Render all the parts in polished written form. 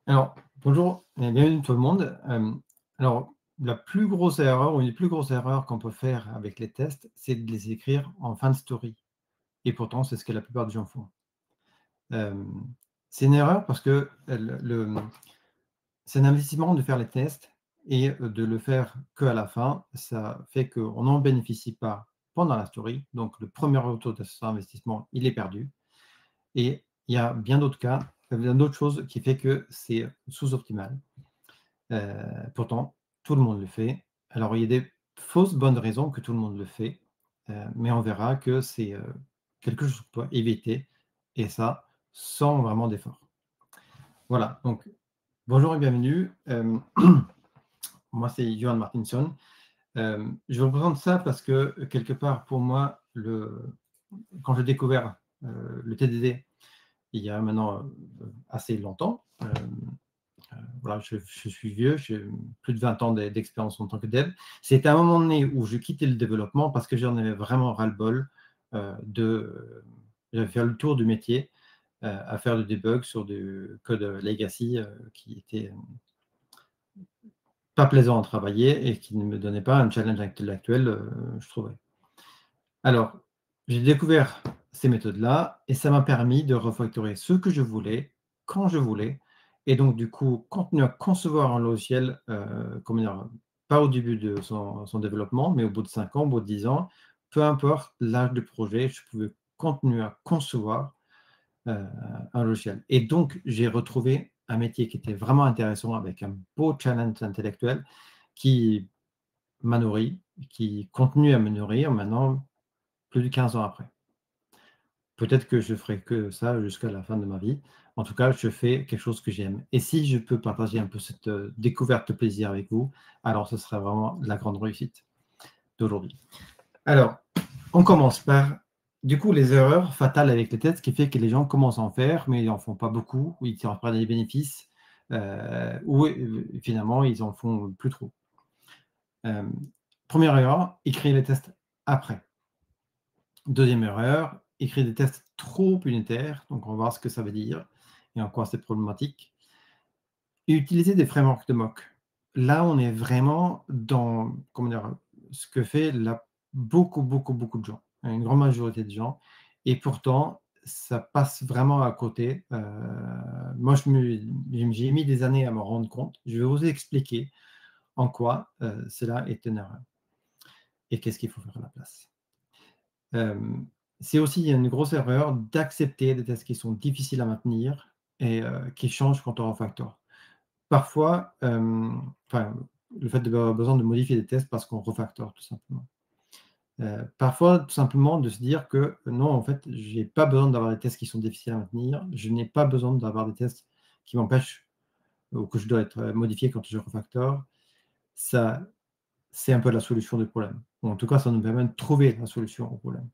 Alors, bonjour et bienvenue tout le monde. Alors, la plus grosse erreur ou une des plus grosses erreurs qu'on peut faire avec les tests, c'est de les écrire en fin de story et pourtant, c'est ce que la plupart des gens font. Hem, c'est une erreur parce que, c'est un investissement de faire les tests et de le faire qu'à la fin. Ça fait qu'on n'en bénéficie pas pendant la story, donc le premier retour de cet investissement, il est perdu et il y a bien d'autres cas, bien d'autres choses qui fait que c'est sous-optimal. Pourtant, tout le monde le fait. Alors, il y a des fausses bonnes raisons que tout le monde le fait, mais on verra que c'est, quelque chose qu'on doit éviter et ça, sans vraiment d'effort. Voilà, donc bonjour et bienvenue. Moi, c'est Johan Martinson. Je vous présente ça parce que, quelque part, pour moi, quand j'ai découvert, le TDD, il y a maintenant, assez longtemps, voilà, je suis vieux, j'ai plus de 20 ans d'expérience en tant que dev. C'était à un moment donné où je quittais le développement parce que j'en avais vraiment ras-le-bol, j'avais fait le tour du métier, à faire du debug sur du code legacy, qui était pas plaisant à travailler et qui ne me donnait pas un challenge intellectuel, je trouvais. Alors, j'ai découvert ces méthodes-là et ça m'a permis de refactorer ce que je voulais, quand je voulais et donc du coup, continuer à concevoir un logiciel, comment dire? Pas au début de son développement, mais au bout de 5 ans, au bout de 10 ans, peu importe l'âge du projet, je pouvais continuer à concevoir, heu, un logiciel et donc j'ai retrouvé un métier qui était vraiment intéressant avec un beau challenge intellectuel qui m'a nourri, qui continue à me nourrir maintenant plus de 15 ans après. Peut-être que je ferai que ça jusqu'à la fin de ma vie. En tout cas, je fais quelque chose que j'aime et si je peux partager un peu cette, découverte de plaisir avec vous, alors ce sera vraiment la grande réussite d'aujourd'hui. Alors, on commence par, du coup, les erreurs fatales avec les tests, ce qui fait que les gens commencent à en faire, mais ils n'en font pas beaucoup, ou ils tirent pas des bénéfices, ou, finalement, ils en font plus trop. Hem, 1re erreur, écrire les tests après. Deuxième erreur, écrire des tests trop unitaires, donc on va voir ce que ça veut dire et en quoi c'est problématique. Et utiliser des frameworks de mock. Là, on est vraiment dans, comment dire? Ce que fait la beaucoup de gens, une grande majorité de gens et pourtant ça passe vraiment à côté. Moi, j'ai mis des années à m'en rendre compte. Je vais vous expliquer en quoi, cela est une erreur et qu'est-ce qu'il faut faire à la place. Hem, c'est aussi une grosse erreur d'accepter des tests qui sont difficiles à maintenir et qui changent quand on refactor. Parfois, enfin, le fait d'avoir besoin de modifier des tests parce qu'on refactor tout simplement. Parfois, tout simplement de se dire que non, en fait, j'ai pas besoin d'avoir des tests qui sont difficiles à maintenir. Je n'ai pas besoin d'avoir des tests qui m'empêchent ou que je dois être, modifié quand je refactor. Ça, c'est un peu la solution du problème. Ou en tout cas, ça nous permet de trouver la solution au problème.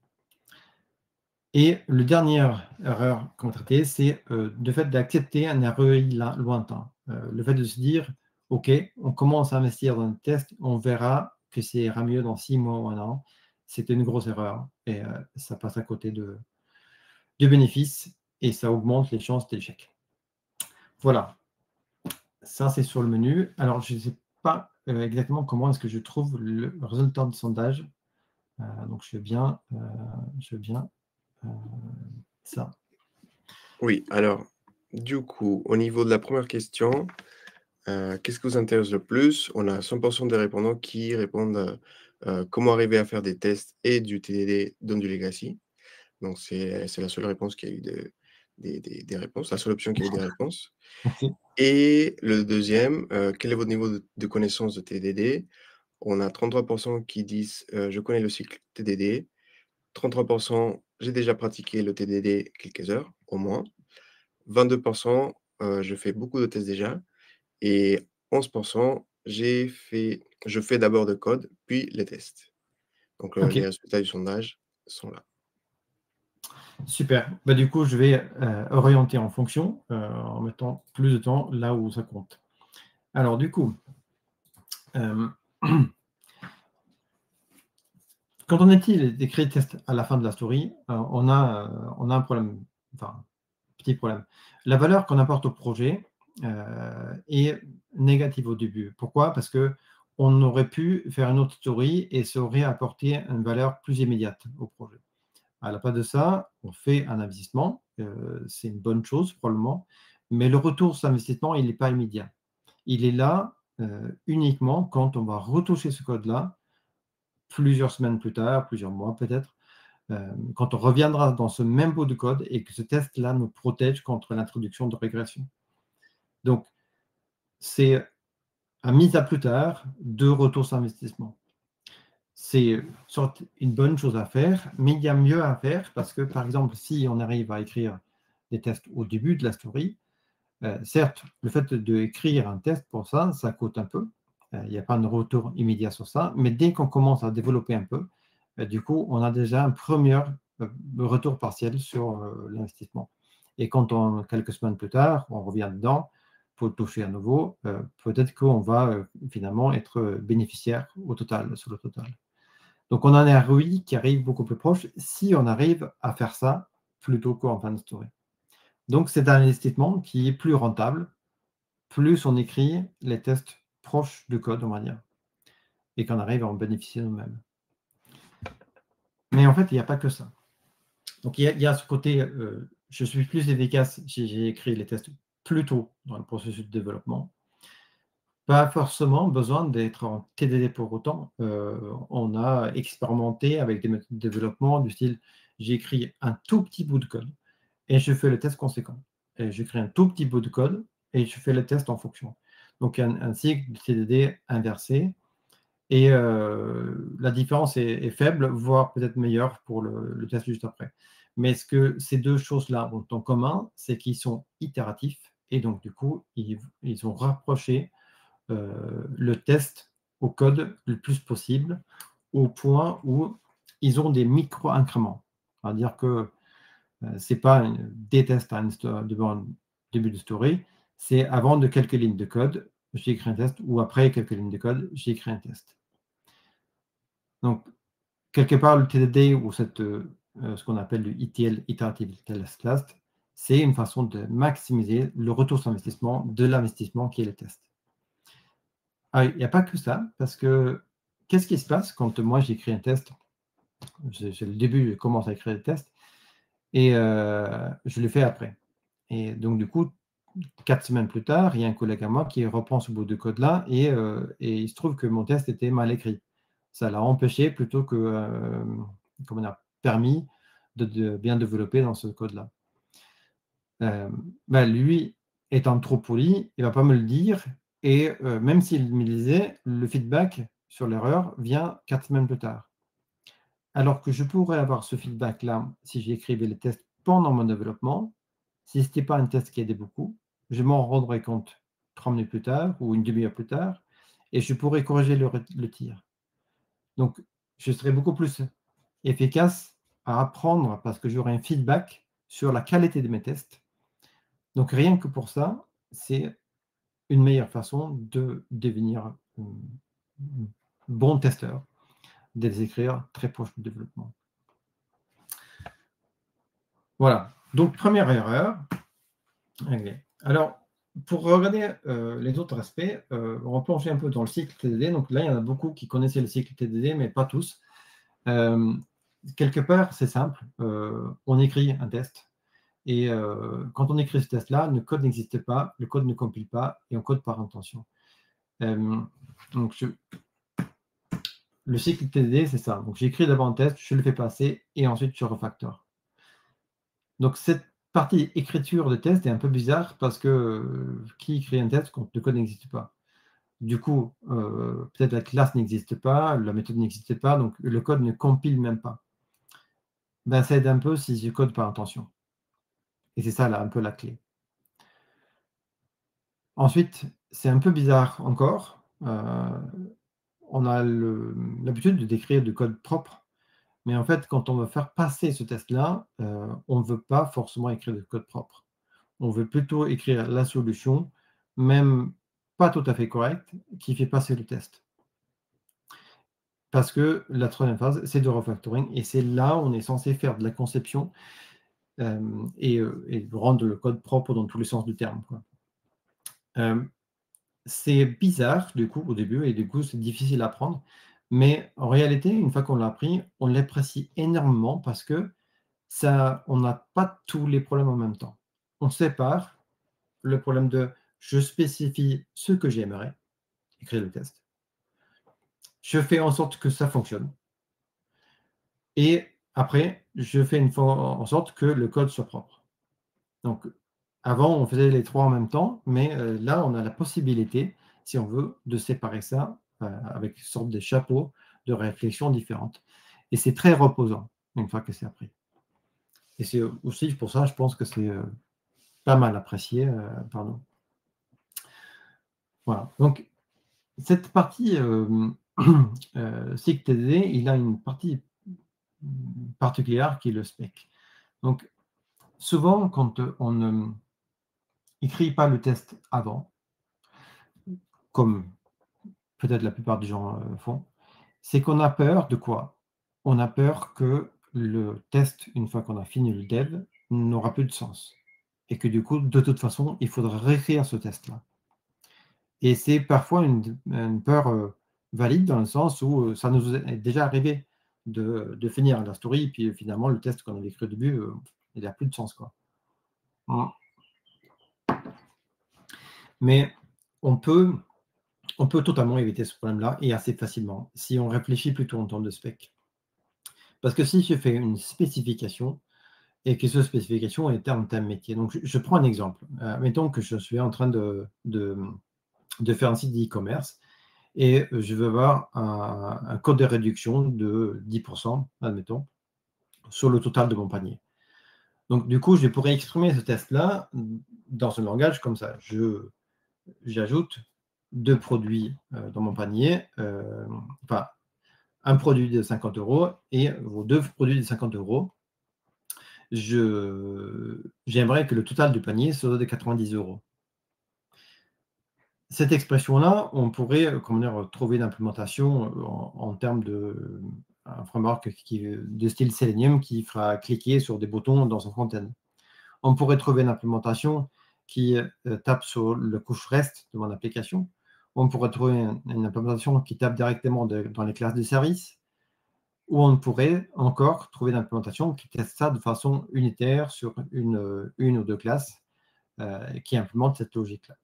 Et le dernière erreur qu'on va traiter, c'est, le fait d'accepter un ROI lointain. Le fait de se dire: «OK, on commence à investir dans le test, on verra que ça ira mieux dans 6 mois ou 1 an». C'est une grosse erreur et ça passe à côté de bénéfices et ça augmente les chances d'échec. Voilà, ça c'est sur le menu. Alors je ne sais pas, exactement comment est-ce que je trouve le résultat de sondage. Donc je veux bien, heu, ça. Oui, alors, du coup, au niveau de la première question, qu'est-ce qui vous intéresse le plus? On a 100 des répondants qui répondent, comment arriver à faire des tests et du TDD dans du legacy. Donc c'est la seule réponse qui a eu des réponses, la seule option qui a eu des réponses. Merci. Et le deuxième, quel est votre niveau de connaissance de TDD? On a 33 qui disent, «Je connais le cycle TDD», 33 «J'ai déjà pratiqué le TDD quelques heures, au moins». 22 je fais beaucoup de tests déjà et 11 je fais d'abord le code, puis les tests. Donc les OK. résultats du sondage sont là. Super. Bah, du coup, je vais, orienter en fonction, en mettant plus de temps là où ça compte. Alors du coup, hem, quand on écrit le test à la fin de la story, on a un problème, enfin, petit problème. La valeur qu'on apporte au projet, est négative au début. Pourquoi? Parce qu'on aurait pu faire une autre story et ça aurait apporté une valeur plus immédiate au projet. À la place de ça, on fait un investissement, c'est une bonne chose probablement, mais le retour sur investissement, il n'est pas immédiat. Il est là uniquement quand on va retoucher ce code-là, plusieurs semaines plus tard, plusieurs mois peut-être, quand on reviendra dans ce même bout de code et que ce test-là nous protège contre l'introduction de régression. Donc, c'est à mise à plus tard de retour sur investissement. C'est une bonne chose à faire, mais il y a mieux à faire parce que, par exemple, si on arrive à écrire des tests au début de la story, certes, le fait d'écrire un test pour ça, ça coûte un peu. Il n'y a pas de retour immédiat sur ça, mais dès qu'on commence à développer un peu, du coup, on a déjà un premier retour partiel sur l'investissement. Et quand quelques semaines plus tard, on revient dedans pour toucher à nouveau, peut-être qu'on va finalement être bénéficiaire sur le total. Donc, on a un ROI qui arrive beaucoup plus proche si on arrive à faire ça plutôt qu'en fin de story. Donc, c'est un investissement qui est plus rentable, plus on écrit les tests proches du code, on va dire, et qu'on arrive à en bénéficier nous-mêmes. Mais en fait, il n'y a pas que ça. Donc, il y a ce côté, je suis plus efficace si j'ai écrit les tests plus tôt dans le processus de développement. Pas forcément besoin d'être en TDD pour autant. On a expérimenté avec des méthodes de développement du style, j'écris un tout petit bout de code et je fais le test conséquent. Et j'écris un tout petit bout de code et je fais le test en fonction. Donc, un cycle de TDD inversé. Et la différence est faible, voire peut-être meilleure pour le test juste après. Mais ce que ces deux choses-là ont en commun, c'est qu'ils sont itératifs et donc du coup, ils ont rapproché le test au code le plus possible au point où ils ont des micro-incréments. C'est-à-dire que ce n'est pas des tests devant un début de story, c'est avant de quelques lignes de code, j'ai écrit un test, ou après quelques lignes de code, j'ai écrit un test. Donc, quelque part, le TDD ou ce qu'on appelle le ETL, Iterative Test Last, c'est une façon de maximiser le retour sur investissement de l'investissement qui est le test. Ah, il n'y a pas que ça, parce que qu'est-ce qui se passe quand moi j'écris un test? C'est le début, je commence à écrire le test, et je le fais après. Et donc, du coup, 4 semaines plus tard, il y a un collègue à moi qui reprend ce bout de code-là, et il se trouve que mon test était mal écrit. Ça l'a empêché plutôt que comment dire, permis de bien développer dans ce code-là. Lui, étant trop poli, il ne va pas me le dire. Et même s'il me le disait, le feedback sur l'erreur vient 4 semaines plus tard. Alors que je pourrais avoir ce feedback-là si j'écrivais les tests pendant mon développement. Si ce n'était pas un test qui aidait beaucoup, je m'en rendrais compte 3 minutes plus tard ou une demi-heure plus tard et je pourrais corriger le tir. Donc, je serais beaucoup plus efficace à apprendre parce que j'aurai un feedback sur la qualité de mes tests. Donc, rien que pour ça, c'est une meilleure façon de devenir bon testeur, de les écrire très proche du développement. Voilà. Donc, première erreur. Okay. Alors, pour regarder les autres aspects, on va plonger un peu dans le cycle TDD. Donc là, il y en a beaucoup qui connaissaient le cycle TDD, mais pas tous. Quelque part, c'est simple. On écrit un test. Et quand on écrit ce test-là, le code n'existe pas, le code ne compile pas, et on code par intention. Donc, le cycle TDD, c'est ça. Donc, j'écris d'abord un test, je le fais passer, et ensuite, je refactor. Donc, cette partie écriture de test est un peu bizarre parce que qui écrit un test quand le code n'existe pas? Du coup, peut-être la classe n'existe pas, la méthode n'existe pas, donc le code ne compile même pas. Ça aide un peu si je code par intention. Et c'est ça, là, un peu la clé. Ensuite, c'est un peu bizarre encore. On a l'habitude de décrire du code propre, mais en fait, quand on veut faire passer ce test-là, on ne veut pas forcément écrire de code propre. On veut plutôt écrire la solution, même pas tout à fait correcte, qui fait passer le test. Parce que la troisième phase, c'est de refactoring, et c'est là où on est censé faire de la conception et rendre le code propre dans tous les sens du terme, quoi. C'est bizarre, du coup, au début et du coup, c'est difficile à apprendre. Mais en réalité, une fois qu'on l'a appris, on l'apprécie énormément parce que ça on n'a pas tous les problèmes en même temps. On sépare le problème de: je spécifie ce que j'aimerais, écrire le test. Je fais en sorte que ça fonctionne et après, je fais une fois en sorte que le code soit propre. Donc, avant, on faisait les 3 en même temps, mais là, on a la possibilité, si on veut, de séparer ça, avec une sorte de chapeau de réflexion différentes et c'est très reposant une fois que c'est appris et c'est aussi pour ça, je pense que c'est, pas mal apprécié, par nous. Voilà, donc cette partie, SIG-TDD, il a une partie, particulière qui est le spec. Donc souvent, quand, on ne écrit pas le test avant, comme peut-être la plupart des gens, font, c'est qu'on a peur de quoi? On a peur que le test, une fois qu'on a fini le dev, n'aura plus de sens et que du coup, de toute façon, il faudra réécrire ce test-là et c'est parfois une peur, valide dans le sens où, ça nous est déjà arrivé de finir la story, puis finalement le test qu'on avait écrit au début, il n'a plus de sens, quoi. Mmh. Mais on peut on peut totalement éviter ce problème-là et assez facilement, si on réfléchit plutôt en termes de spec. Parce que si je fais une spécification et que cette spécification est en termes métier, donc je prends un exemple. Mettons que je suis en train de faire un site d'e-commerce et je veux avoir un code de réduction de 10 admettons, sur le total de mon panier. Donc du coup, je pourrais exprimer ce test-là dans un langage comme ça. J'ajoute 2 produits, dans mon panier, enfin, un produit de 50 € et vos 2 produits de 50 €. J'aimerais que le total du panier soit de 90 €. Cette expression-là, on pourrait, comment dire, trouver une implémentation, en termes de un framework de style Selenium qui fera cliquer sur des boutons dans son front-end. On pourrait trouver une implémentation qui, tape sur le couche REST de mon application. On pourrait trouver une implémentation qui tape directement dans les classes de service. Ou on pourrait encore trouver une implémentation qui teste ça de façon unitaire sur une ou 2 classes, qui implémentent cette logique-là.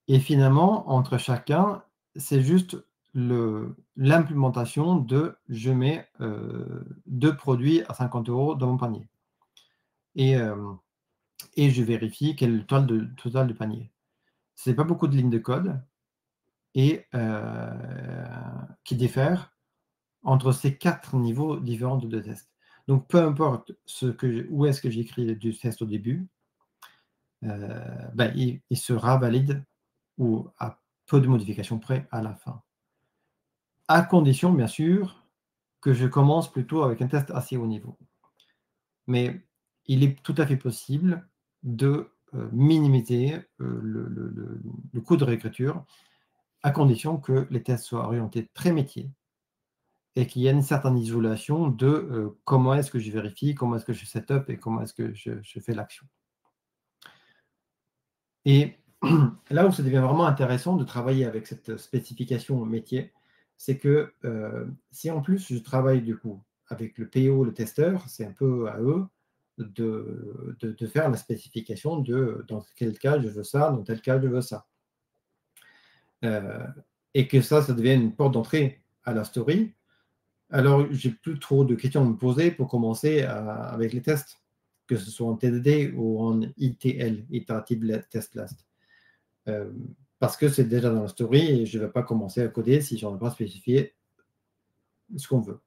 Et finalement, entre chacun, c'est juste l'implémentation de je mets, 2 produits à 50 € dans mon panier et je vérifie quel est le total du panier. C'est pas beaucoup de lignes de code et qui diffèrent entre ces 4 niveaux différents de test. Donc peu importe où est-ce que j'écris du test au début, il sera valide ou à peu de modifications près à la fin. À condition, bien sûr, que je commence plutôt avec un test assez haut niveau. Mais il est tout à fait possible de, minimiser, le coût de réécriture, à condition que les tests soient orientés très métier et qu'il y ait une certaine isolation de, comment est-ce que je vérifie, comment est-ce que je set-up et comment est-ce que je fais l'action. Et là où ça devient vraiment intéressant de travailler avec cette spécification métier, c'est que, si en plus je travaille du coup avec le PO, le testeur, c'est un peu à eux de faire la spécification de dans quel cas je veux ça, dans tel cas je veux ça. Et que ça devient une porte d'entrée à la story. Alors, j'ai plus trop de questions à me poser pour commencer avec les tests, que ce soit en TDD ou en ITL, Iterative Test Last. Parce que c'est déjà dans la story et je ne vais pas commencer à coder si je n'en ai pas spécifié ce qu'on veut.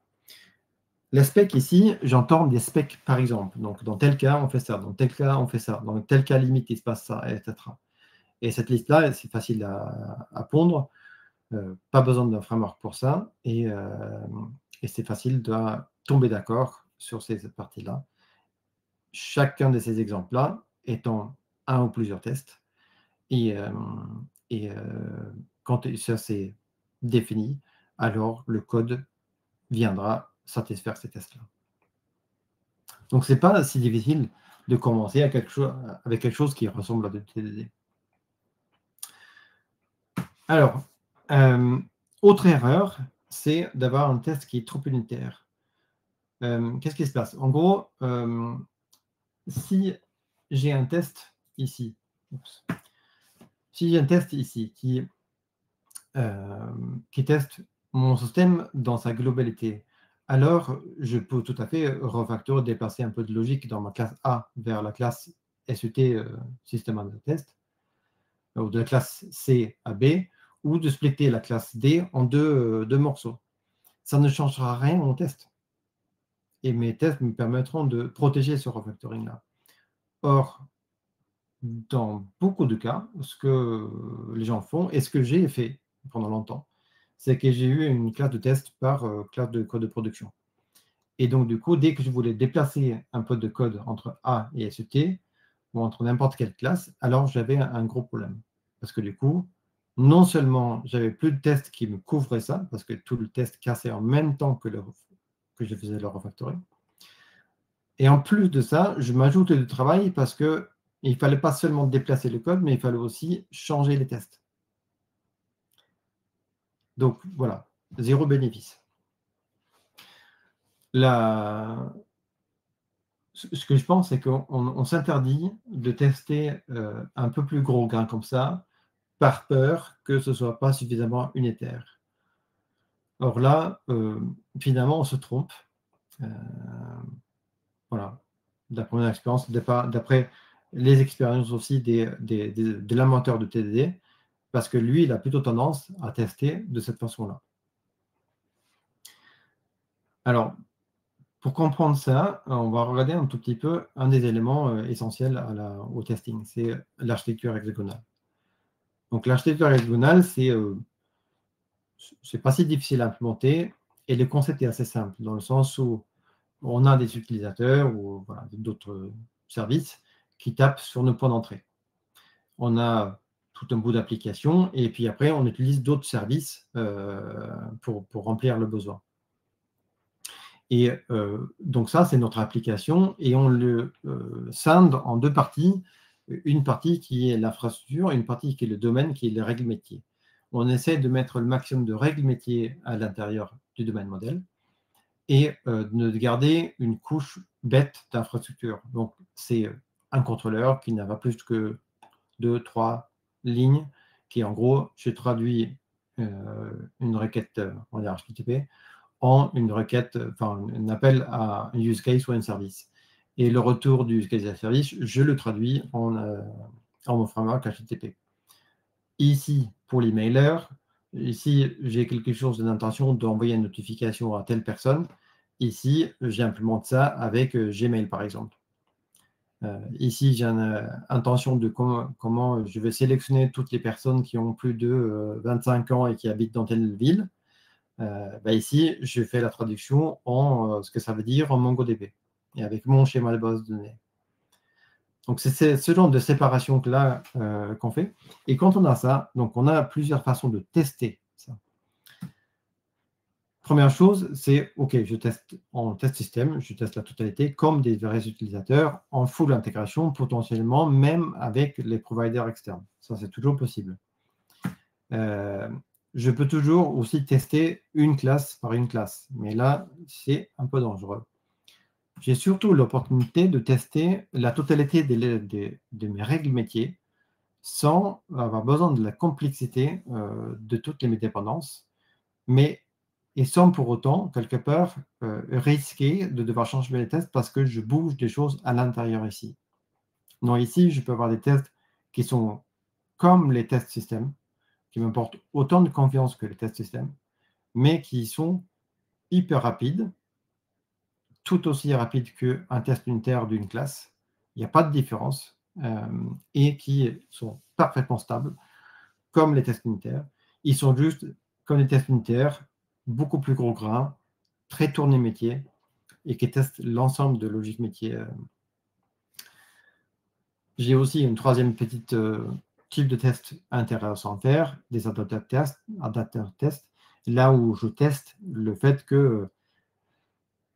Les specs ici, j'entends des specs par exemple. Donc, dans tel cas, on fait ça. Dans tel cas, on fait ça. Dans tel cas limite, il se passe ça, etc. Et cette liste-là, c'est facile à pondre. Pas besoin d'un framework pour ça. Et c'est facile de tomber d'accord sur cette partie-là. Chacun de ces exemples-là étant un ou plusieurs tests. Et quand ça c'est défini, alors le code viendra satisfaire ces tests-là. Donc c'est pas si difficile de commencer avec quelque chose qui ressemble à du TDD. Alors, autre erreur, c'est d'avoir un test qui est trop unitaire. Qu'est-ce qui se passe? En gros, si j'ai un test ici, si j'ai un test ici qui teste mon système dans sa globalité, alors je peux tout à fait refactorer, déplacer un peu de logique dans ma classe A vers la classe SUT, System Under Test, ou de la classe C à B, ou de splitter la classe D en deux morceaux. Ça ne changera rien au test. Et mes tests me permettront de protéger ce refactoring-là. Or, dans beaucoup de cas, ce que les gens font, et ce que j'ai fait pendant longtemps, c'est que j'ai eu une classe de test par classe de code de production. Et donc, du coup, dès que je voulais déplacer un peu de code entre A et SUT, ou entre n'importe quelle classe, alors j'avais un gros problème. Parce que du coup, non seulement j'avais plus de tests qui me couvraient ça, parce que tout le test cassait en même temps que je faisais le refactoring. Et en plus de ça, je m'ajoutais du travail parce qu'il ne fallait pas seulement déplacer le code, mais il fallait aussi changer les tests. Donc voilà, zéro bénéfice. Ce que je pense, c'est qu'on s'interdit de tester un peu plus gros grain comme ça, par peur que ce ne soit pas suffisamment unitaire. Or là, finalement, on se trompe. Voilà, d'après mon expérience, d'après les expériences aussi de l'inventeur de TDD, parce que lui, il a plutôt tendance à tester de cette façon-là. Alors, pour comprendre ça, on va regarder un tout petit peu un des éléments essentiels au testing, c'est l'architecture hexagonale. Donc, l'architecture hexagonale, c'est pas si difficile à implémenter, et le concept est assez simple, dans le sens où on a des utilisateurs ou voilà, d'autres services qui tapent sur nos points d'entrée. On a tout un bout d'application, et puis après, on utilise d'autres services pour remplir le besoin. Et donc ça, c'est notre application, et on le scinde en deux parties. Une partie qui est l'infrastructure, et une partie qui est le domaine, qui est les règles métiers. On essaie de mettre le maximum de règles métiers à l'intérieur du domaine modèle, et de garder une couche bête d'infrastructure. Donc, c'est un contrôleur qui n'a pas plus que 2-3 lignes, qui en gros, je traduis une requête, on va dire HTTP, en une requête, enfin un appel à un use case ou un service. Et le retour du use case et un service, je le traduis en mon framework HTTP. Ici, pour l'emailer, ici, j'ai quelque chose d'intention d'envoyer une notification à telle personne. Ici, j'implémente ça avec Gmail, par exemple. Ici, j'ai une intention de comment je vais sélectionner toutes les personnes qui ont plus de 25 ans et qui habitent dans telle ville. Ici, je fais la traduction en ce que ça veut dire en MongoDB et avec mon schéma de base de données. Donc, c'est ce genre de séparation-là qu'on fait. Et quand on a ça, donc on a plusieurs façons de tester ça. Première chose, c'est OK, je teste en test système, je teste la totalité comme des vrais utilisateurs en full intégration, potentiellement même avec les providers externes. Ça, c'est toujours possible. Je peux toujours aussi tester une classe par une classe, mais là, c'est un peu dangereux. J'ai surtout l'opportunité de tester la totalité de mes règles métiers sans avoir besoin de la complexité de toutes les dépendances, et sans pour autant, quelque part, risquer de devoir changer mes tests parce que je bouge des choses à l'intérieur ici. Non, ici, je peux avoir des tests qui sont comme les tests système, qui m'apportent autant de confiance que les tests système, mais qui sont hyper rapides, tout aussi rapides qu'un test unitaire d'une classe. Il n'y a pas de différence, et qui sont parfaitement stables, comme les tests unitaires. Ils sont juste, comme les tests unitaires, beaucoup plus gros grains, très tournés métier, et qui testent l'ensemble de logique métier. J'ai aussi une troisième petite type de test intéressant à faire, des adapter tests, là où je teste le fait que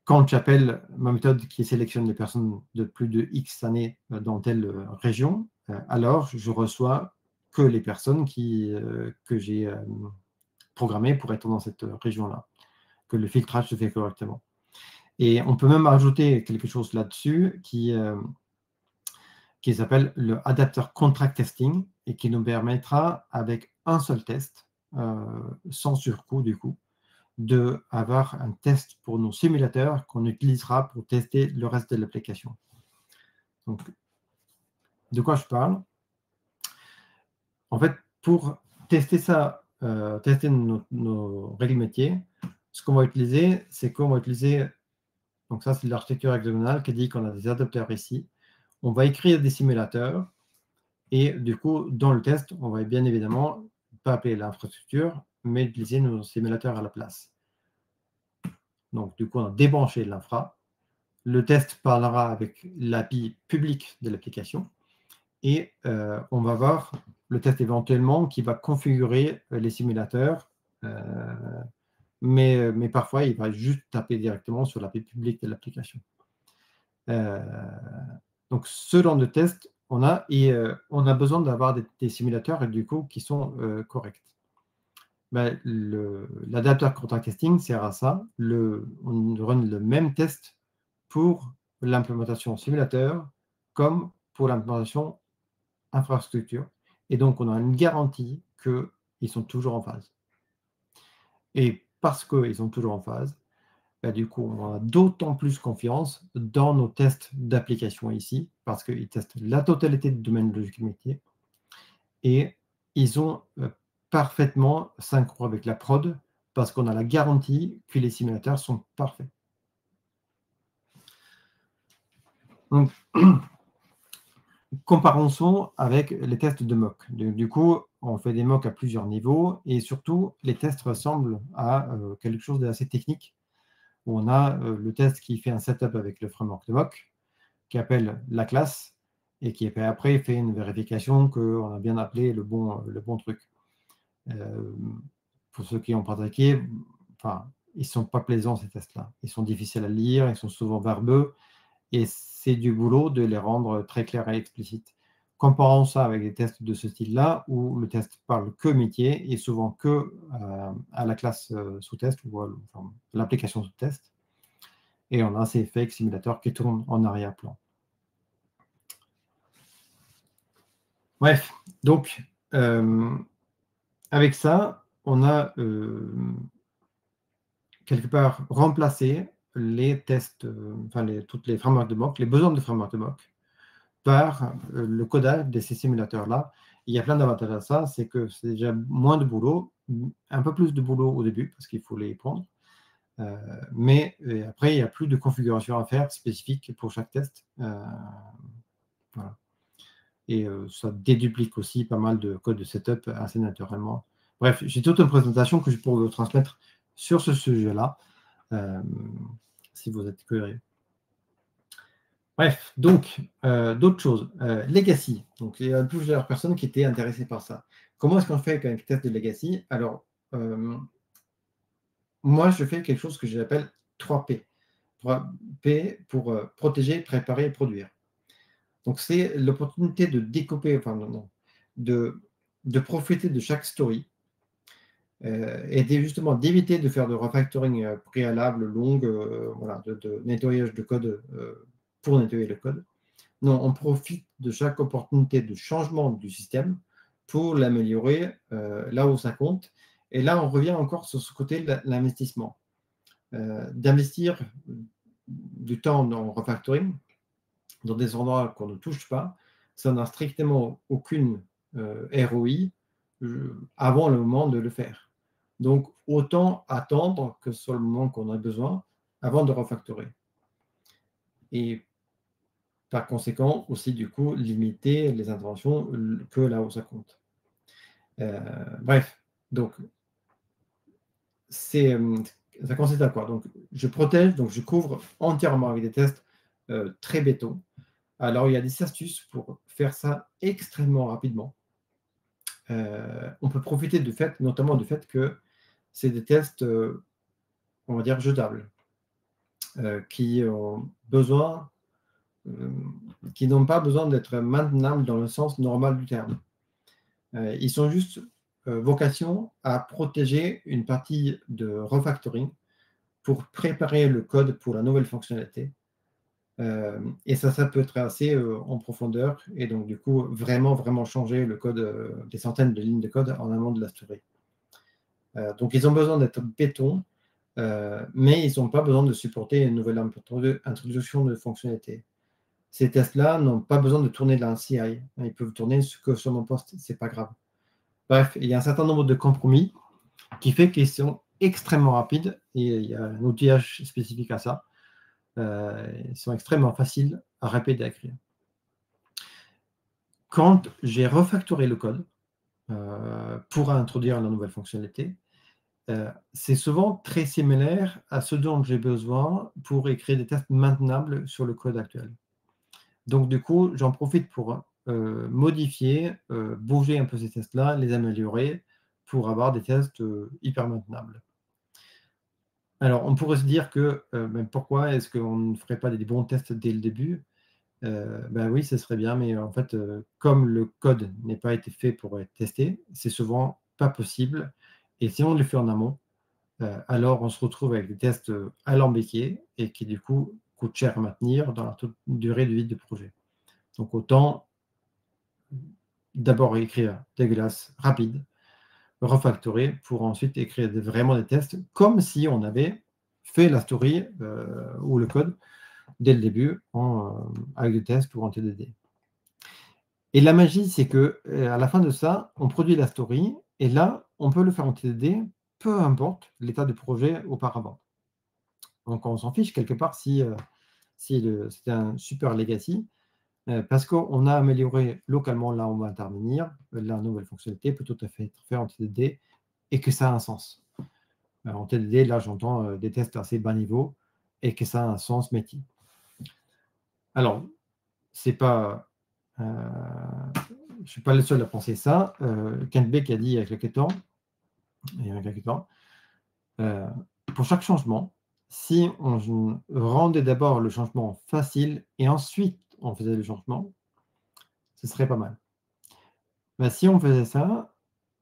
quand j'appelle ma méthode qui sélectionne les personnes de plus de X années dans telle région, alors je reçois que les personnes que j'ai programmées pour être dans cette région-là, que le filtrage se fait correctement. Et on peut même ajouter quelque chose là-dessus qui s'appelle le adapter contract testing et qui nous permettra, avec un seul test, sans surcoût du coup, d'avoir un test pour nos simulateurs qu'on utilisera pour tester le reste de l'application. Donc, de quoi je parle? En fait, pour tester ça, tester nos règles métiers, ce qu'on va utiliser, c'est qu'on va utiliser, donc ça c'est l'architecture hexagonale qui dit qu'on a des adapteurs ici. On va écrire des simulateurs et du coup, dans le test, on va bien évidemment pas appeler l'infrastructure, mais utiliser nos simulateurs à la place. Donc du coup, on a débranché l'infra. Le test parlera avec l'API publique de l'application et on va voir le test éventuellement qui va configurer les simulateurs, mais parfois il va juste taper directement sur l'API publique de l'application. Donc ce genre de test on a, et on a besoin d'avoir des simulateurs et du coup qui sont corrects. Ben, l'adapteur contract testing sert à ça. On run le même test pour l'implémentation simulateur comme pour l'implémentation infrastructure. Et donc, on a une garantie qu'ils sont toujours en phase. Et parce qu'ils sont toujours en phase, ben, du coup, on a d'autant plus confiance dans nos tests d'application ici, parce qu'ils testent la totalité du domaine logique métier. Et ils ont parfaitement synchro avec la prod, parce qu'on a la garantie que les simulateurs sont parfaits. Donc, comparons avec les tests de mock. Du coup, on fait des mocks à plusieurs niveaux et surtout, les tests ressemblent à quelque chose d'assez technique où on a le test qui fait un setup avec le framework de mock, qui appelle la classe et qui après fait une vérification qu'on a bien appelé le bon truc. Pour ceux qui ont pratiqué, enfin, ils ne sont pas plaisants ces tests-là. Ils sont difficiles à lire, ils sont souvent verbeux et c'est du boulot de les rendre très clairs et explicites. Comparons ça avec des tests de ce style-là, où le test parle que métier et souvent que à la classe sous-test ou à l'application sous-test. Et on a ces fake simulateurs qui tournent en arrière-plan. Bref, donc, avec ça, on a quelque part remplacé les tests, toutes les frameworks de mock, les besoins de framework de mock, par le codage de ces simulateurs-là. Il y a plein d'avantages à ça, c'est que c'est déjà moins de boulot, un peu plus de boulot au début, parce qu'il faut les prendre, mais après, il n'y a plus de configuration à faire spécifique pour chaque test. Voilà. Et ça déduplique aussi pas mal de code de setup assez naturellement. Bref, j'ai toute une présentation que je pourrais vous transmettre sur ce sujet-là, si vous êtes curieux. Bref, donc, d'autres choses. Legacy. Donc, il y a plusieurs personnes qui étaient intéressées par ça. Comment est-ce qu'on fait avec un test de legacy? Alors, moi, je fais quelque chose que j'appelle 3P. 3P pour protéger, préparer et produire. Donc, c'est l'opportunité de découper, de profiter de chaque story et justement d'éviter de faire de refactoring préalable, long, de nettoyage de code pour nettoyer le code. Non, on profite de chaque opportunité de changement du système pour l'améliorer là où ça compte. Et là, on revient encore sur ce côté de l'investissement. D'investir du temps dans refactoring, dans des endroits qu'on ne touche pas, ça n'a strictement aucune ROI avant le moment de le faire. Donc, autant attendre que ce soit le moment qu'on a besoin avant de refactorer. Et par conséquent, aussi, du coup, limiter les interventions que là où ça compte. Bref, donc, ça consiste à quoi? Donc, je protège, donc je couvre entièrement avec des tests très béton. Alors, il y a des astuces pour faire ça extrêmement rapidement. On peut profiter notamment du fait que c'est des tests, on va dire, jetables, qui n'ont pas besoin d'être maintenables dans le sens normal du terme. Ils sont juste vocation à protéger une partie de refactoring pour préparer le code pour la nouvelle fonctionnalité. Et ça peut être assez en profondeur et donc du coup vraiment changer le code, des centaines de lignes de code en amont de la story. Donc ils ont besoin d'être béton, mais ils n'ont pas besoin de supporter une nouvelle introduction de fonctionnalité. Ces tests-là n'ont pas besoin de tourner dans un CI. Ils peuvent tourner que sur mon poste, c'est pas grave. Bref, il y a un certain nombre de compromis qui fait qu'ils sont extrêmement rapides et il y a un outillage spécifique à ça. Ils sont extrêmement faciles à répéter et à écrire. Quand j'ai refactoré le code pour introduire la nouvelle fonctionnalité, c'est souvent très similaire à ce dont j'ai besoin pour écrire des tests maintenables sur le code actuel. Donc, du coup, j'en profite pour modifier, bouger un peu ces tests-là, les améliorer pour avoir des tests hyper maintenables. Alors, on pourrait se dire que pourquoi est-ce qu'on ne ferait pas des bons tests dès le début? Ben oui, ce serait bien, mais en fait, comme le code n'est pas été fait pour être testé, c'est souvent pas possible. Et si on le fait en amont, alors on se retrouve avec des tests alambiqués et qui, du coup, coûtent cher à maintenir dans la durée de vie du projet. Donc, autant d'abord écrire des classes rapides, refactorer, pour ensuite écrire vraiment des tests, comme si on avait fait la story ou le code dès le début avec des tests ou en TDD. Et la magie, c'est que à la fin de ça, on produit la story, et là, on peut le faire en TDD, peu importe l'état du projet auparavant. Donc, on s'en fiche quelque part si c'était un super legacy, parce qu'on a amélioré localement là où on va intervenir, la nouvelle fonctionnalité peut tout à fait être faite en TDD et que ça a un sens. En TDD, là, j'entends des tests assez bas niveau et que ça a un sens métier. Alors, c'est pas, je ne suis pas le seul à penser ça. Kent Beck a dit il y a quelques temps, pour chaque changement, si on rendait d'abord le changement facile et ensuite on faisait le changement, ce serait pas mal. Ben, si on faisait ça,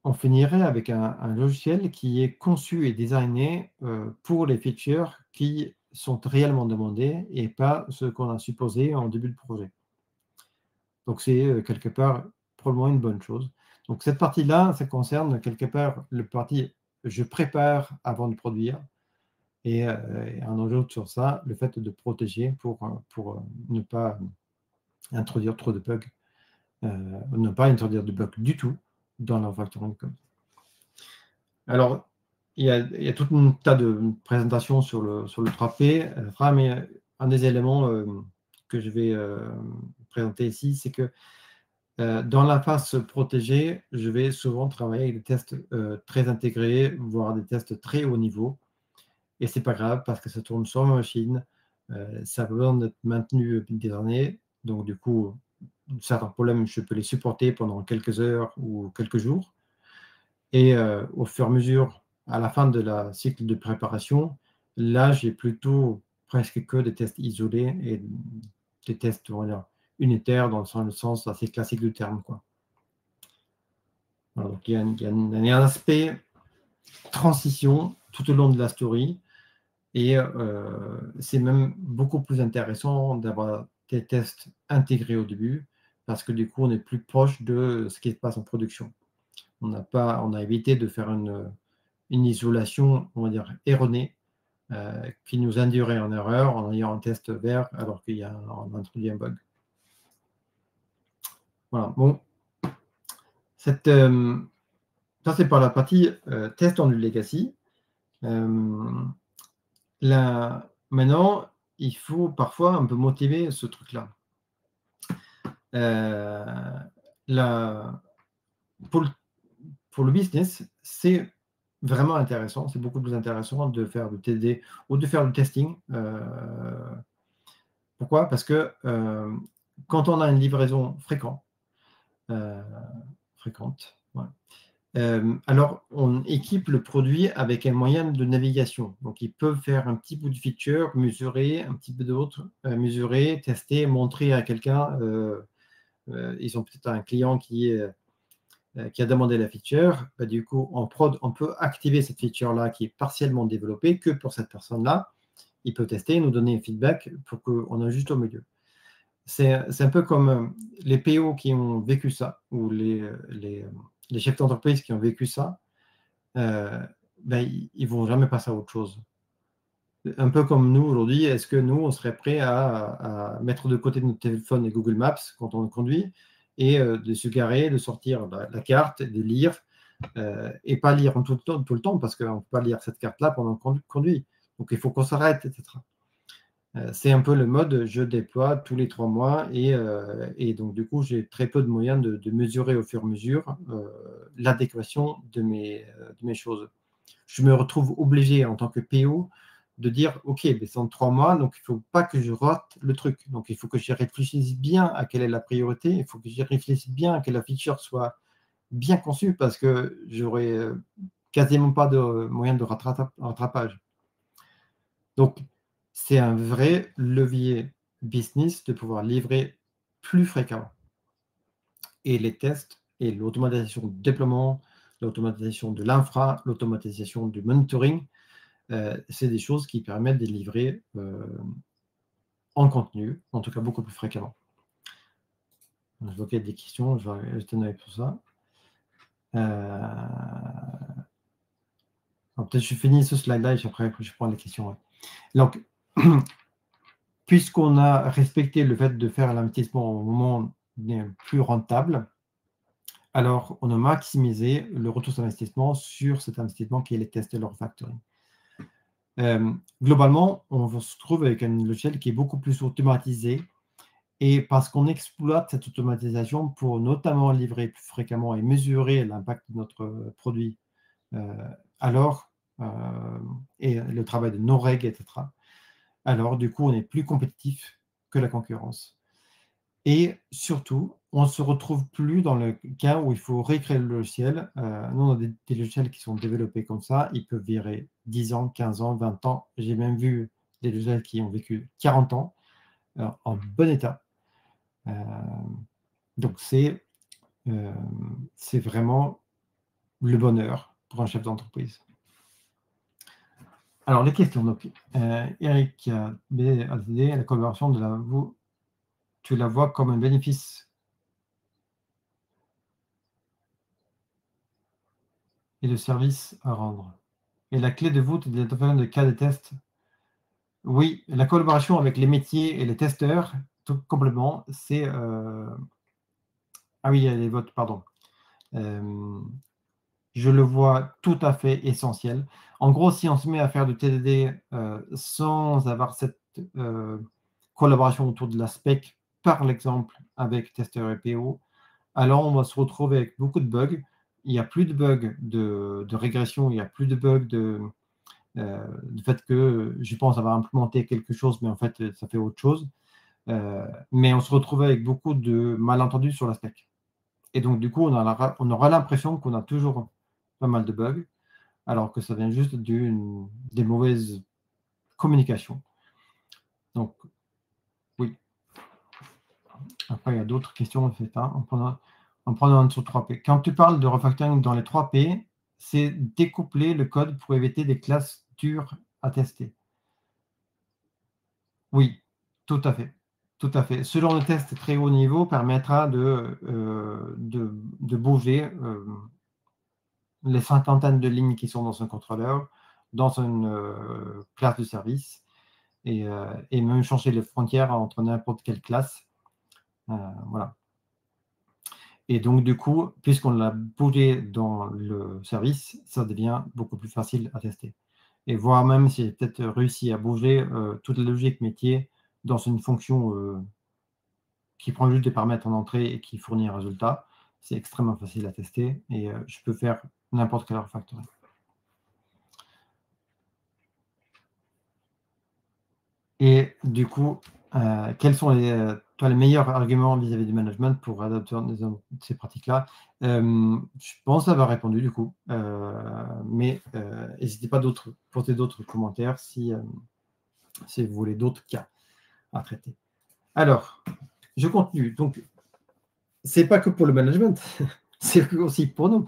on finirait avec un logiciel qui est conçu et designé pour les features qui sont réellement demandées et pas ce qu'on a supposé en début de projet. Donc, c'est quelque part probablement une bonne chose. Donc, cette partie-là, ça concerne quelque part le parti je prépare avant de produire. Et on ajoute sur ça le fait de protéger pour ne pas introduire trop de bugs, ne pas introduire de bugs du tout dans la refactoring code. Alors, il y a tout un tas de présentations sur le 3P, mais un des éléments que je vais présenter ici, c'est que dans la phase protégée, je vais souvent travailler avec des tests très intégrés, voire des tests très haut niveau. Et ce n'est pas grave parce que ça tourne sur ma machine, ça a besoin d'être maintenu des années. Donc, du coup, certains problèmes, je peux les supporter pendant quelques heures ou quelques jours. Et au fur et à mesure, à la fin de la cycle de préparation, là, j'ai plutôt presque que des tests isolés et des tests, on va dire, unitaires dans le sens assez classique du terme, quoi. Alors, donc, il y a un aspect transition tout au long de la story. Et c'est même beaucoup plus intéressant d'avoir des tests intégrés au début, parce que du coup, on est plus proche de ce qui se passe en production. On a évité de faire une isolation, on va dire, erronée, qui nous induirait en erreur en ayant un test vert alors qu'on a introduit un bug. Voilà, bon. Ça, c'est par la partie test en legacy. Maintenant, il faut parfois un peu motiver ce truc-là. Pour le business, c'est vraiment intéressant, c'est beaucoup plus intéressant de faire du TD ou de faire du testing. Pourquoi? Parce que quand on a une livraison fréquente, alors on équipe le produit avec un moyen de navigation. Donc, ils peuvent faire un petit bout de feature, mesurer, un petit peu d'autre, mesurer, tester, montrer à quelqu'un. Ils ont peut-être un client qui est qui a demandé la feature, du coup, en prod, on peut activer cette feature-là qui est partiellement développée que pour cette personne-là. Il peut tester et nous donner un feedback pour qu'on ajuste au milieu. C'est un peu comme les PO qui ont vécu ça, ou les chefs d'entreprise qui ont vécu ça, ben, ils ne vont jamais passer à autre chose. Un peu comme nous aujourd'hui, est-ce que nous, on serait prêt à mettre de côté notre téléphone et Google Maps quand on conduit et de se garer, de sortir la carte, de lire et pas lire tout le temps parce qu'on ne peut pas lire cette carte-là pendant qu'on conduit. Donc, il faut qu'on s'arrête, etc. C'est un peu le mode je déploie tous les 3 mois et donc, du coup, j'ai très peu de moyens de mesurer au fur et à mesure l'adéquation de mes choses. Je me retrouve obligé en tant que PO de dire ok, c'est en 3 mois, donc il ne faut pas que je rate le truc. Donc il faut que je réfléchisse bien à quelle est la priorité, il faut que je réfléchisse bien à que la feature soit bien conçue parce que j'aurai quasiment pas de moyen de rattrapage. Donc c'est un vrai levier business de pouvoir livrer plus fréquemment. Et les tests et l'automatisation du déploiement, l'automatisation de l'infra, l'automatisation du monitoring, c'est des choses qui permettent de livrer en contenu, en tout cas beaucoup plus fréquemment. Je vois qu'il y a des questions, je vais jeter un œil pour ça. Peut-être je finis ce slide-là et après je prends les questions. Ouais. Donc, puisqu'on a respecté le fait de faire l'investissement au moment plus rentable, alors on a maximisé le retour sur investissement sur cet investissement qui est les tests et le refactoring. Globalement, on se trouve avec un logiciel qui est beaucoup plus automatisé et parce qu'on exploite cette automatisation pour notamment livrer plus fréquemment et mesurer l'impact de notre produit, et le travail de nos règles, etc. Alors, du coup, on est plus compétitif que la concurrence. Et surtout, on ne se retrouve plus dans le cas où il faut réécrire le logiciel. Nous, on a des logiciels qui sont développés comme ça. Ils peuvent virer 10 ans, 15 ans, 20 ans. J'ai même vu des logiciels qui ont vécu 40 ans en bon état. Donc, c'est vraiment le bonheur pour un chef d'entreprise. Alors, les questions. Donc, Eric BATD, la collaboration tu la vois comme un bénéfice et de service à rendre. Et la clé de voûte de cas de test. Oui, la collaboration avec les métiers et les testeurs, tout complètement, c'est... Ah oui, il y a les votes, pardon. Je le vois tout à fait essentiel. En gros, si on se met à faire du TDD sans avoir cette collaboration autour de la spec, par exemple avec testeur et PO, alors on va se retrouver avec beaucoup de bugs. Il n'y a plus de bugs de régression, il n'y a plus de bugs du fait que je pense avoir implémenté quelque chose, mais en fait, ça fait autre chose. Mais on se retrouve avec beaucoup de malentendus sur la spec. Et donc, du coup, on aura l'impression qu'on a toujours pas mal de bugs, alors que ça vient juste des mauvaises communications. Donc, oui. Après, il y a d'autres questions, en fait, en prenant un sur 3P. Quand tu parles de refactoring dans les 3P, c'est découpler le code pour éviter des classes dures à tester. Oui, tout à fait. Tout à fait. Ce genre de test très haut niveau permettra de bouger les cinquantaines de lignes qui sont dans un contrôleur, dans une classe de service, et même changer les frontières entre n'importe quelle classe. Voilà. Et donc, du coup, puisqu'on l'a bougé dans le service, ça devient beaucoup plus facile à tester. Et voire même si j'ai peut-être réussi à bouger toute la logique métier dans une fonction qui prend juste des paramètres en entrée et qui fournit un résultat, c'est extrêmement facile à tester et je peux faire n'importe quel refactoring. Et du coup, quels sont les meilleurs arguments vis-à-vis du management pour adopter ces pratiques-là? Je pense avoir répondu du coup, mais n'hésitez pas à porter d'autres commentaires si vous voulez d'autres cas à traiter. Alors, je continue. Donc, c'est pas que pour le management, c'est aussi pour nous.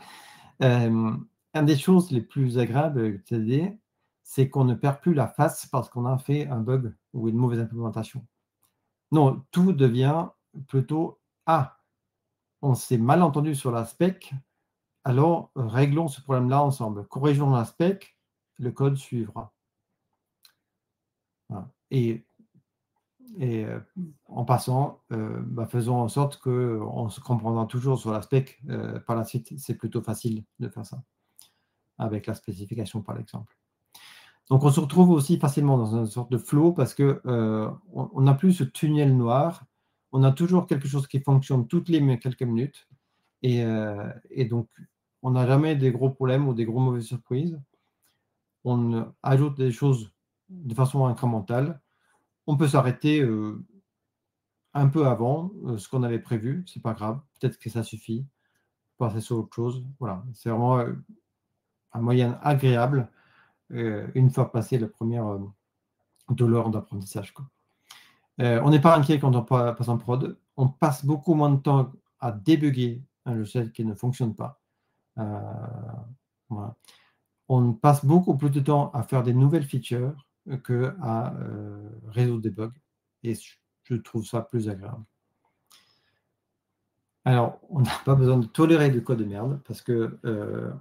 Une des choses les plus agréables avec TD, c'est qu'on ne perd plus la face parce qu'on a fait un bug ou une mauvaise implémentation. Non, tout devient plutôt: «Ah, on s'est mal entendu sur la spec, alors réglons ce problème-là ensemble. Corrigeons la spec, le code suivra». Voilà et en passant, faisons en sorte qu'on se comprendra toujours sur la spec, par la suite. C'est plutôt facile de faire ça, avec la spécification, par exemple. Donc on se retrouve aussi facilement dans une sorte de flow parce que, on n'a plus ce tunnel noir. On a toujours quelque chose qui fonctionne toutes les quelques minutes et donc on n'a jamais des gros problèmes ou des gros mauvaises surprises. On ajoute des choses de façon incrémentale. On peut s'arrêter, un peu avant, ce qu'on avait prévu, c'est pas grave, peut-être que ça suffit, passer sur autre chose. Voilà, c'est vraiment, un moyen agréable, une fois passé la première, douleur d'apprentissage, quoi. On n'est pas inquiet quand on passe en prod. On passe beaucoup moins de temps à débugger un logiciel qui ne fonctionne pas. Heu, voilà. On passe beaucoup plus de temps à faire des nouvelles features qu'à, résoudre des bugs et je trouve ça plus agréable. Alors, on n'a pas besoin de tolérer du code de merde parce que,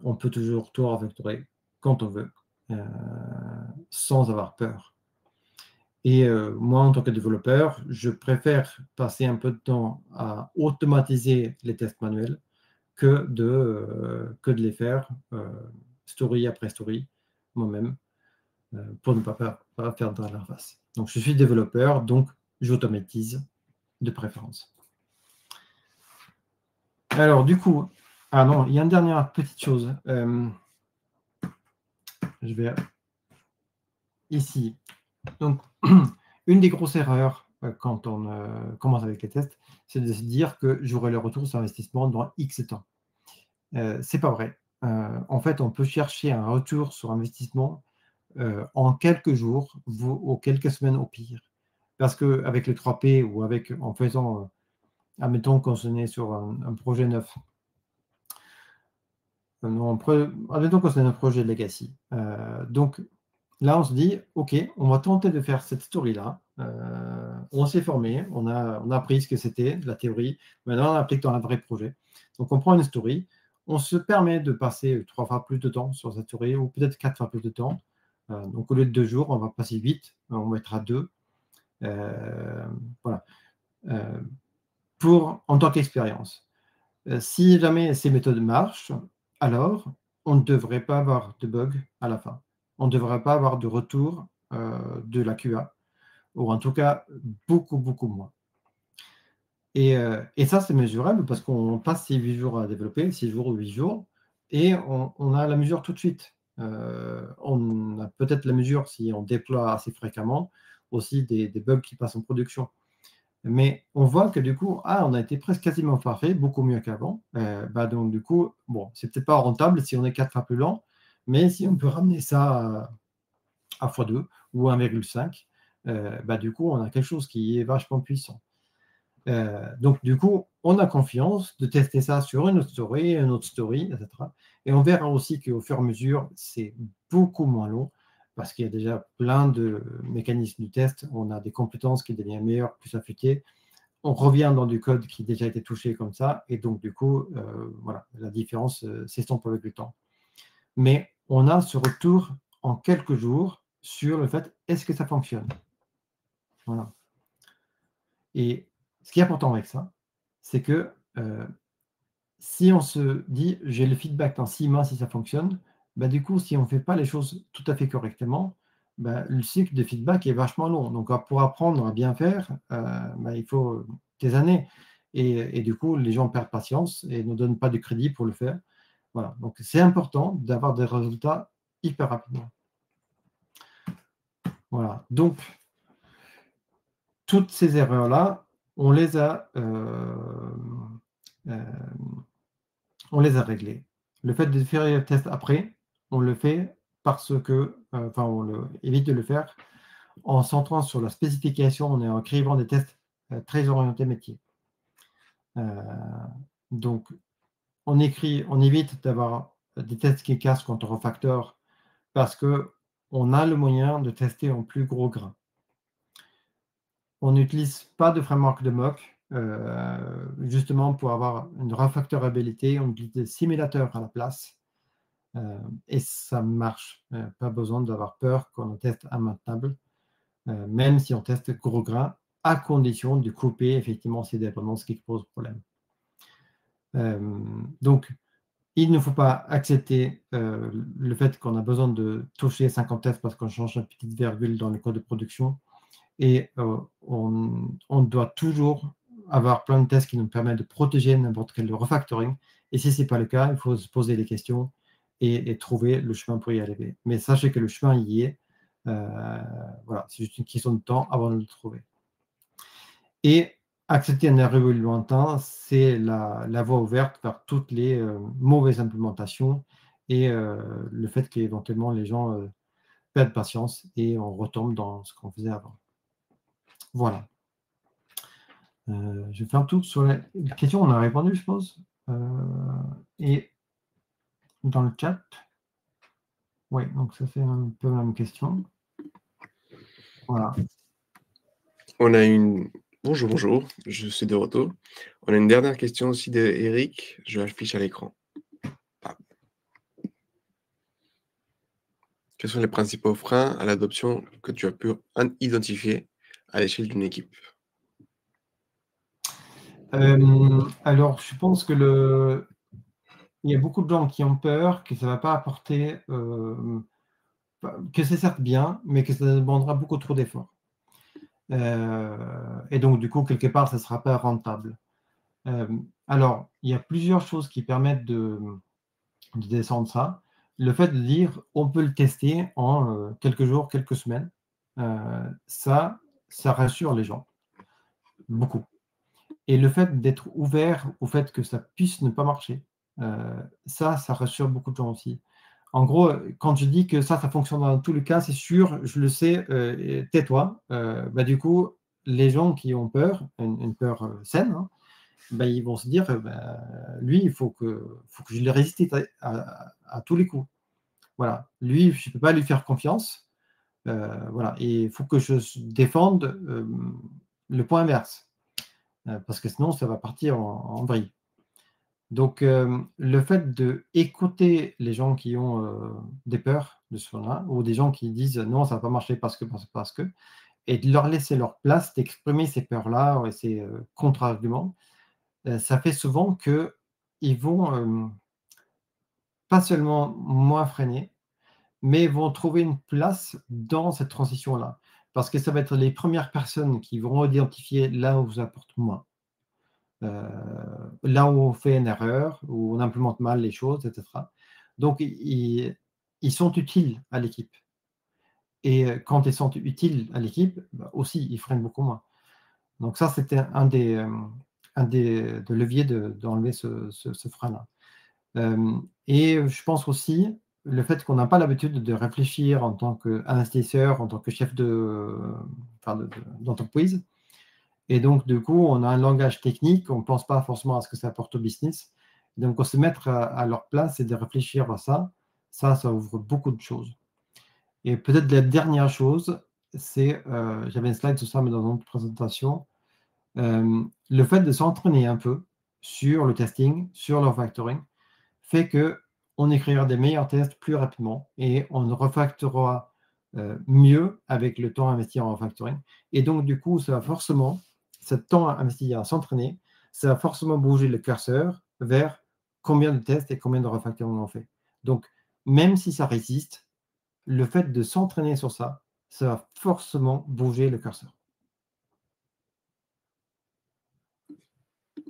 on peut toujours tout refactorer quand on veut, heu, sans avoir peur. Et moi, en tant que développeur, je préfère passer un peu de temps à automatiser les tests manuels que de les faire, story après story, moi-même, pour ne pas perdre l'interface. Donc je suis développeur, donc j'automatise de préférence. Alors du coup non, il y a une dernière petite chose, je vais ici. Donc une des grosses erreurs, quand on, commence avec les tests, c'est de se dire que j'aurai le retour sur investissement dans X temps. C'est pas vrai. En fait, on peut chercher un retour sur investissement, en quelques jours, ou quelques semaines au pire. Parce qu'avec les 3 P ou en faisant, admettons qu'on se met sur un projet neuf, non, admettons qu'on se met un projet legacy. Donc là, on se dit: «OK, on va tenter de faire cette story-là». On s'est formé, on a appris ce que c'était, la théorie. Maintenant, on applique dans un vrai projet. Donc on prend une story, on se permet de passer 3 fois plus de temps sur cette story ou peut-être 4 fois plus de temps. Donc au lieu de 2 jours, on va passer 8, on mettra 2. Voilà, heu, en tant qu'expérience. Si jamais ces méthodes marchent, alors on ne devrait pas avoir de bug à la fin. On ne devrait pas avoir de retour, de la QA ou en tout cas beaucoup, beaucoup moins et ça, c'est mesurable parce qu'on passe ces 8 jours à développer, 6 jours ou 8 jours et on a la mesure tout de suite. On a peut-être la mesure si on déploie assez fréquemment, aussi des bugs qui passent en production. Mais on voit que du coup, on a été presque quasiment parfait, beaucoup mieux qu'avant. Donc du coup, bon, c'est peut-être pas rentable si on est 4 fois plus lent, mais si on peut ramener ça à x2 ou 1,5, du coup, on a quelque chose qui est vachement puissant. Donc du coup, on a confiance de tester ça sur une autre story, et cetera et on verra aussi qu'au fur et à mesure, c'est beaucoup moins long parce qu'il y a déjà plein de mécanismes du test. On a des compétences qui deviennent meilleures, plus affûtées. On revient dans du code qui a déjà été touché comme ça et donc du coup, voilà, la différence, s'estompe avec le temps. Mais on a ce retour en quelques jours sur le fait: «Est-ce que ça fonctionne?» Voilà et ce qui est important avec ça, c'est que, si on se dit: «J'ai le feedback dans 6 mois si ça fonctionne», du coup, si on ne fait pas les choses tout à fait correctement, le cycle de feedback est vachement long. Donc pour apprendre à bien faire, il faut des années et du coup, les gens perdent patience et ne donnent pas de crédit pour le faire. Voilà, donc c'est important d'avoir des résultats hyper rapidement. Voilà, donc toutes ces erreurs-là, on les a, on les a réglées. Le fait de faire les tests après, on le fait parce que, on évite de le faire en centrant sur la spécification et en écrivant des tests, très orientés métier. Heu, donc on évite d'avoir des tests qui cassent quand on refactor parce qu'on a le moyen de tester en plus gros grain. On n'utilise pas de framework de mock, justement pour avoir une refactorabilité, on utilise des simulateurs à la place, et ça marche. Pas besoin d'avoir peur quand on teste immaintenable, même si on teste gros grain, à condition de couper effectivement ces dépendances qui posent problème. Donc, il ne faut pas accepter le fait qu'on a besoin de toucher 50 tests parce qu'on change une petite virgule dans le code de production. Et on doit toujours avoir plein de tests qui nous permettent de protéger n'importe quel refactoring. Et si ce n'est pas le cas, il faut se poser des questions et trouver le chemin pour y arriver. Mais sachez que le chemin y est. Voilà, c'est juste une question de temps avant de le trouver. Et accepter un REU lointain, c'est la voie ouverte vers toutes les mauvaises implémentations et le fait qu'éventuellement les gens perdent patience et on retombe dans ce qu'on faisait avant. Voilà. Je vais faire un tour sur les questions, on a répondu, je pense. Et dans le chat, oui, donc ça c'est un peu la même question. Voilà. On a une... Bonjour, je suis de retour. On a une dernière question aussi d'Eric, je l'affiche à l'écran. Quels sont les principaux freins à l'adoption que tu as pu identifier à l'échelle d'une équipe? Alors, je pense que il y a beaucoup de gens qui ont peur que ça ne va pas apporter, que c'est certes bien, mais que ça demandera beaucoup trop d'efforts. Et donc, du coup, quelque part, ça ne sera pas rentable. Alors, il y a plusieurs choses qui permettent de descendre ça. Le fait de dire, on peut le tester en quelques jours, quelques semaines, ça rassure les gens, beaucoup. Et le fait d'être ouvert au fait que ça puisse ne pas marcher, ça rassure beaucoup de gens aussi. En gros, quand je dis que ça fonctionne dans tous les cas, c'est sûr, je le sais, tais-toi. Du coup, les gens qui ont peur, une peur saine, hein, ils vont se dire, lui, il faut que je le résiste à tous les coups. Voilà. Lui, je ne peux pas lui faire confiance. Voilà. Et il faut que je défende le point inverse. Parce que sinon, ça va partir en vrille. Donc, le fait d'écouter les gens qui ont des peurs de ce là ou des gens qui disent non, ça ne va pas marcher parce que, et de leur laisser leur place d'exprimer ces peurs-là et ces contre-arguments, ça fait souvent qu'ils vont pas seulement moins freiner, mais vont trouver une place dans cette transition-là. Parce que ça va être les premières personnes qui vont identifier là où vous apporte moins. Là où on fait une erreur, où on implémente mal les choses, etc. Donc, ils sont utiles à l'équipe. Et quand ils sont utiles à l'équipe, aussi, ils freinent beaucoup moins. Donc ça, c'était un des leviers d'enlever ce frein-là. Et je pense aussi, le fait qu'on n'a pas l'habitude de réfléchir en tant qu'investisseur, en tant que chef d'entreprise, et donc, du coup, on a un langage technique, on ne pense pas forcément à ce que ça apporte au business. Donc, on se mettre à leur place et de réfléchir à ça, ça ouvre beaucoup de choses. Et peut-être la dernière chose, c'est, j'avais une slide sur ça, mais dans une autre présentation, le fait de s'entraîner un peu sur le testing, sur le refactoring, fait qu'on écrira des meilleurs tests plus rapidement et on refactorera mieux avec le temps investi en refactoring. Et donc, du coup, ça va forcément, ce temps investi à s'entraîner, ça va forcément bouger le curseur vers combien de tests et combien de refactoring on fait. Donc, même si ça résiste, le fait de s'entraîner sur ça, ça va forcément bouger le curseur.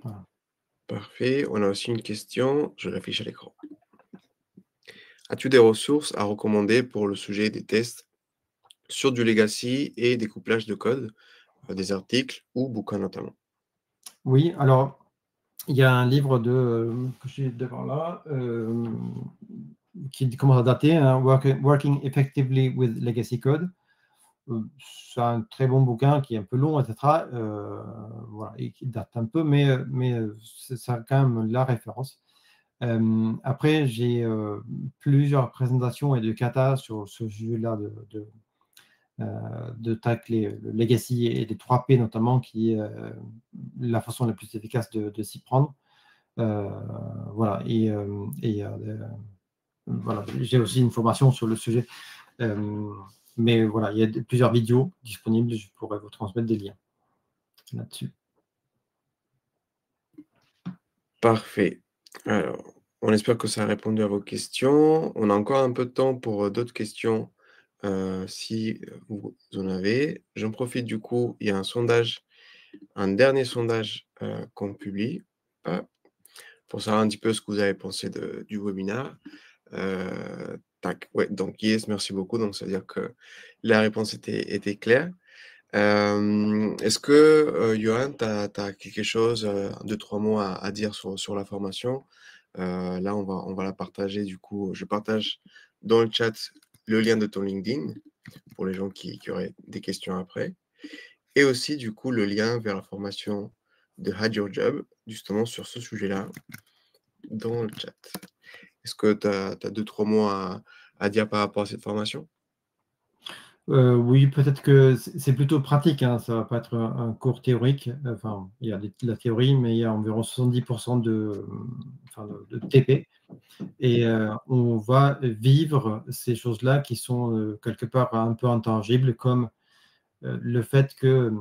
Voilà. Parfait. On a aussi une question, je réfléchis à l'écran. As-tu des ressources à recommander pour le sujet des tests sur du legacy et des couplages de code, des articles ou bouquins notamment? Oui, alors, il y a un livre que j'ai devant là, qui commence à dater, hein, Working Effectively with Legacy Code. C'est un très bon bouquin qui est un peu long, etc. Voilà, et qui date un peu, mais c'est quand même la référence. Après, j'ai plusieurs présentations et de kata sur ce sujet-là de tacler le legacy et les 3 P notamment, qui est la façon la plus efficace de s'y prendre. Voilà, voilà, j'ai aussi une formation sur le sujet. Mais voilà, il y a plusieurs vidéos disponibles, je pourrais vous transmettre des liens là-dessus. Parfait. Alors, on espère que ça a répondu à vos questions. On a encore un peu de temps pour d'autres questions, si vous en avez. J'en profite du coup, il y a un sondage, un dernier sondage qu'on publie, pour savoir un petit peu ce que vous avez pensé du webinaire. Tac, ouais, donc yes, merci beaucoup. Donc, ça veut dire que la réponse était claire. Est-ce que, Johan, tu as quelque chose, 2-3 mots à dire sur la formation? Là, on va la partager du coup, je partage dans le chat le lien de ton LinkedIn pour les gens qui auraient des questions après et aussi du coup le lien vers la formation de Had Your Job, justement sur ce sujet-là, dans le chat. Est-ce que tu as 2-3 mots à dire par rapport à cette formation? Oui, peut-être que c'est plutôt pratique, hein, ça va pas être un cours théorique. Enfin, il y a la théorie, mais il y a environ 70 enfin, de TP et on va vivre ces choses-là qui sont quelque part un peu intangibles, comme le fait que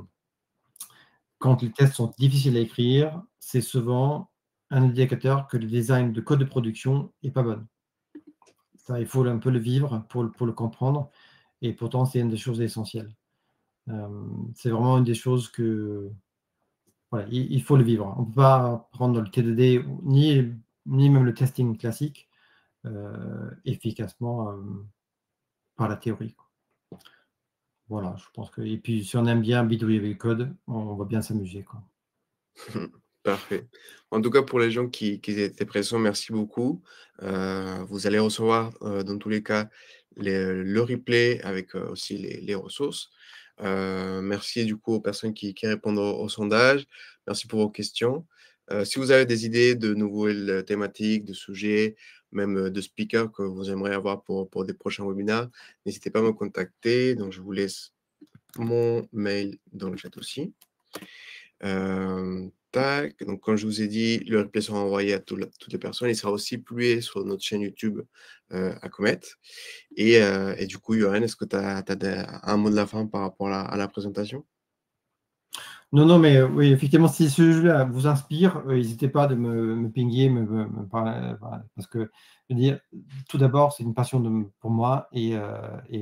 quand les tests sont difficiles à écrire, c'est souvent un indicateur que le design de code de production est pas bon. Ça, il faut un peu le vivre pour le comprendre et pourtant c'est une des choses essentielles. C'est vraiment une des choses que voilà, il faut le vivre. On ne peut pas prendre le TDD ni même le testing classique efficacement par la théorie, quoi. Voilà, je pense que et puis si on aime bien bidouiller avec le code, on va bien s'amuser, quoi. Parfait. En tout cas, pour les gens qui étaient présents, merci beaucoup. Vous allez recevoir, dans tous les cas, le replay avec, aussi les ressources. Merci du coup aux personnes qui répondent au sondage. Merci pour vos questions. Si vous avez des idées de nouvelles thématiques, de sujets, même, de speakers que vous aimeriez avoir pour des prochains webinaires, n'hésitez pas à me contacter. Donc je vous laisse mon mail dans le chat aussi. Tac, donc comme je vous ai dit, le replay sera envoyé à toutes les personnes. Il sera aussi publié sur notre chaîne YouTube, à Comet et du coup, Yoann, est-ce que tu as un mot de la fin par rapport à la présentation? Non, non, mais oui, effectivement, si ce jeu-là vous inspire, n'hésitez pas de me pinguer, me parler, voilà, parce que je veux dire, tout d'abord, c'est une passion pour moi et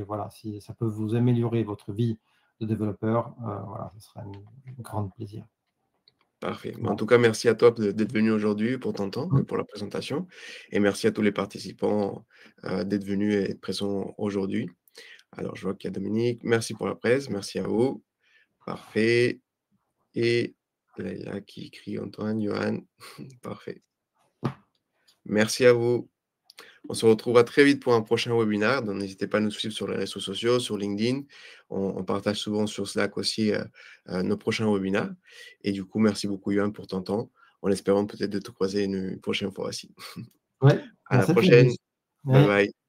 voilà, si ça peut vous améliorer votre vie de développeur, voilà, ce sera un grand plaisir. Parfait. Mais en Voilà. tout cas, merci à toi d'être venu aujourd'hui pour ton temps et Mmh. pour la présentation et merci à tous les participants, d'être venus et d'être présents aujourd'hui. Alors je vois qu'il y a Dominique, merci pour la presse, merci à vous. Parfait et Laïla qui écrit Antoine, Johan, parfait. Merci à vous. On se retrouvera très vite pour un prochain webinaire, donc n'hésitez pas à nous suivre sur les réseaux sociaux, sur LinkedIn. On partage souvent sur Slack aussi, nos prochains webinaires et du coup, merci beaucoup Yoann pour ton temps, en espérant peut-être de te croiser une prochaine fois aussi. Ouais, À la merci à toi, prochaine. Brice. Bye Ouais. bye.